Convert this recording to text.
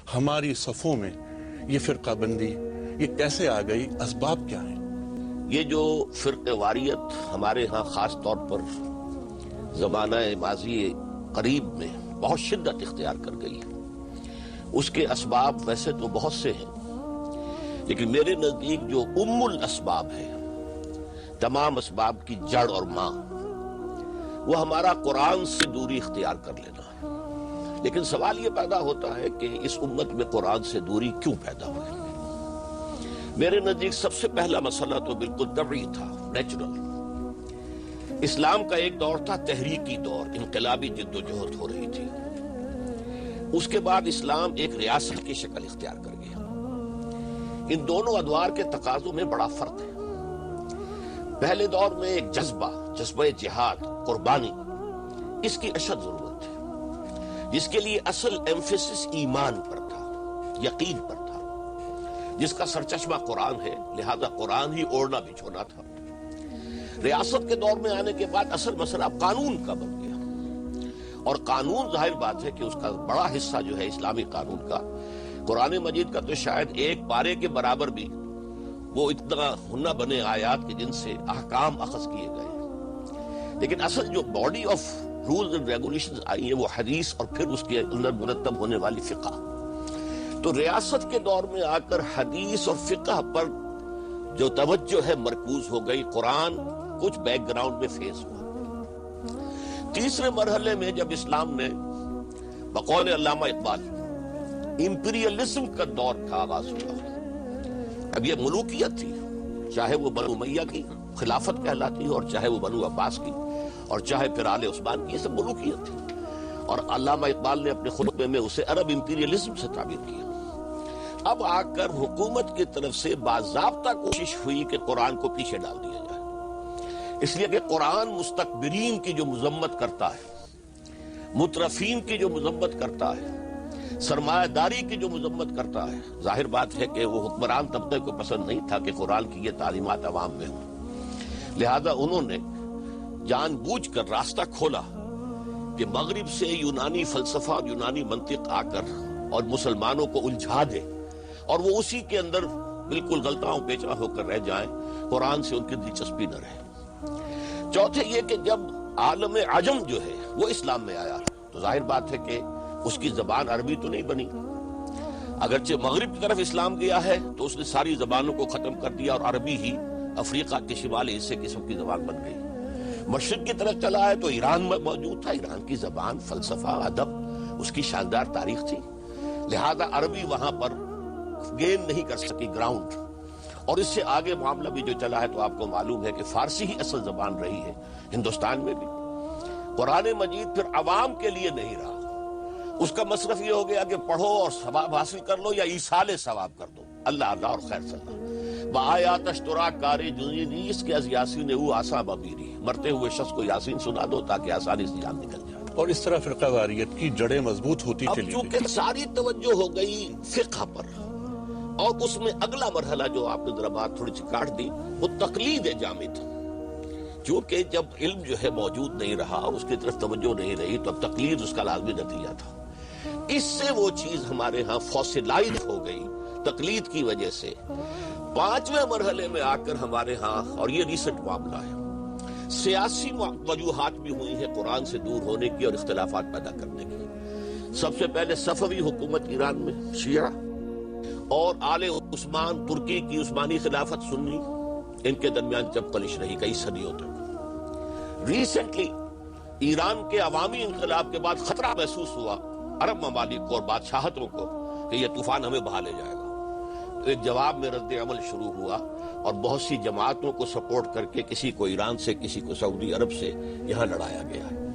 ہماری صفوں میں یہ فرقہ بندی یہ کیسے آ گئی؟ اسباب کیا ہیں؟ یہ جو فرقہ واریت ہمارے ہاں خاص طور پر زمانہ ماضی قریب میں بہت شدت اختیار کر گئی ہے، اس کے اسباب ویسے تو بہت سے ہیں، لیکن میرے نزدیک جو ام الاسباب ہے، تمام اسباب کی جڑ اور ماں، وہ ہمارا قرآن سے دوری اختیار کر لینا ہے۔ لیکن سوال یہ پیدا ہوتا ہے کہ اس امت میں قرآن سے دوری کیوں پیدا ہوئی؟ میرے نزدیک سب سے پہلا مسئلہ تو بالکل طبعی تھا، نیچرل۔ اسلام کا ایک دور تھا تحریکی دور، انقلابی جد و جہد ہو رہی تھی۔ اس کے بعد اسلام ایک ریاست کی شکل اختیار کر گیا۔ ان دونوں ادوار کے تقاضوں میں بڑا فرق ہے۔ پہلے دور میں ایک جذبہ جہاد، قربانی، اس کی اشد ضرورت تھی، جس کے لیے اصل ایمفیسس ایمان پر تھا، یقین پر تھا، جس کا سرچشمہ قرآن ہے، لہذا قرآن ہی اوڑھنا بچھونا تھا۔ ریاست کے دور میں آنے کے بعد اصل مسئلہ قانون کا بن گیا، اور قانون ظاہر بات ہے کہ اس کا بڑا حصہ جو ہے اسلامی قانون کا، قرآن مجید کا تو شاید ایک پارے کے برابر بھی وہ اتنا نہ بنے آیات کے جن سے احکام اخذ کیے گئے، لیکن اصل جو body of rules and regulations آئی ہیں وہ حدیث اور پھر اس کے اندر مرتب ہونے والی فقہ۔ تو ریاست کے دور میں آ کر حدیث اور فقہ پر جو توجہ ہے مرکوز ہو گئی، قرآن کچھ بیک گراؤنڈ میں فیس ہوا۔ تیسرے مرحلے میں جب اسلام نے بقول علامہ اقبال امپیریلزم کا دور کا آغاز ہوا، اب یہ ملوکیت تھی، چاہے وہ بنو امیہ کی خلافت کہلاتی ہو، اور چاہے وہ بنو عباس کی، اور چاہے پھر آل عثمان کی، یہ سب ملوکیت تھی۔ اور علامہ اقبال نے اپنے خطبے میں اسے عرب امپیریلزم سے تعبیر کیا۔ اب آ کر حکومت کی طرف سے باضابطہ کوشش ہوئی کہ قرآن کو پیچھے ڈال دیا جائے، اس لیے کہ قرآن مستکبرین کی جو مذمت کرتا ہے، مترفین کی جو مذمت کرتا ہے، سرمایہ داری کی جو مذمت کرتا ہے، ظاہر بات ہے کہ وہ حکمران طبقے کو پسند نہیں تھا کہ قرآن کی یہ تعلیمات عوام میں ہوں، لہذا انہوں نے جان بوجھ کر راستہ کھولا کہ مغرب سے یونانی فلسفہ اور یونانی منطق آ کر اور مسلمانوں کو الجھا دے، اور وہ اسی کے اندر بالکل غلطاؤں پیچا ہو کر رہ جائیں، قرآن سے ان کی دلچسپی نہ رہے۔ چوتھے یہ کہ جب عالم عجم جو ہے وہ اسلام میں آیا تو ظاہر بات ہے کہ اس کی زبان عربی تو نہیں بنی، اگرچہ مغرب کی طرف اسلام گیا ہے تو اس نے ساری زبانوں کو ختم کر دیا اور عربی ہی افریقہ کے شمالی حصے کی سب کی زبان بن گئی۔ مشرق کی طرف چلا ہے تو ایران میں موجود تھا، ایران کی زبان، فلسفہ، ادب، اس کی شاندار تاریخ تھی، لہذا عربی وہاں پر گین نہیں کر سکی گراؤنڈ۔ اور اس سے آگے معاملہ بھی جو چلا ہے تو آپ کو معلوم ہے کہ فارسی ہی اصل زبان رہی ہے ہندوستان میں بھی۔ قرآن مجید پھر عوام کے لیے نہیں رہا، اس کا مصرف یہ ہو گیا کہ پڑھو اور ثواب حاصل کر لو یا ایصال ثواب کر دو، اللہ اللہ اور خیر صلی اللہ۔ بآیات اشترا کاری جنی اس کے از یاسین او آسا بمیری، مرتے ہوئے شخص کو یاسین سنا دو تاکہ آسانی سے جان نکل جائے۔ اور اس طرح فرقہ واریت کی جڑیں مضبوط ہوتی چلی اب چونکہ ساری توجہ ہو گئی فقہ پر، اور اس میں اگلا مرحلہ جو آپ نے ذرا بات تھوڑی سی کاٹ دی، وہ تقلید جامد، چونکہ جب علم جو ہے موجود نہیں رہا، اس کی طرف توجہ نہیں رہی، تو اب تقلید اس کا لازمی نتیجہ تھا۔ اس سے وہ چیز ہمارے ہاں فوسیلائز ہو گئی تقلید کی وجہ سے۔ پانچویں مرحلے میں آ کر ہمارے ہاں، اور یہ ریسنٹ معاملہ ہے، سیاسی وجوہات بھی ہوئی ہیں قرآن سے دور ہونے کی اور اختلافات پیدا کرنے کی۔ سب سے پہلے صفوی حکومت ایران میں، شیعہ، اور آل عثمان ترکی کی عثمانی خلافت سنی، ان کے درمیان جب کلش رہی کئی صدیوں تک۔ ریسنٹلی ایران کے عوامی انقلاب کے بعد خطرہ محسوس ہوا عرب ممالک کو اور بادشاہتوں کو کہ یہ طوفان ہمیں بہا لے جائے گا، تو ایک جواب میں رد عمل شروع ہوا، اور بہت سی جماعتوں کو سپورٹ کر کے کسی کو ایران سے، کسی کو سعودی عرب سے یہاں لڑایا گیا ہے۔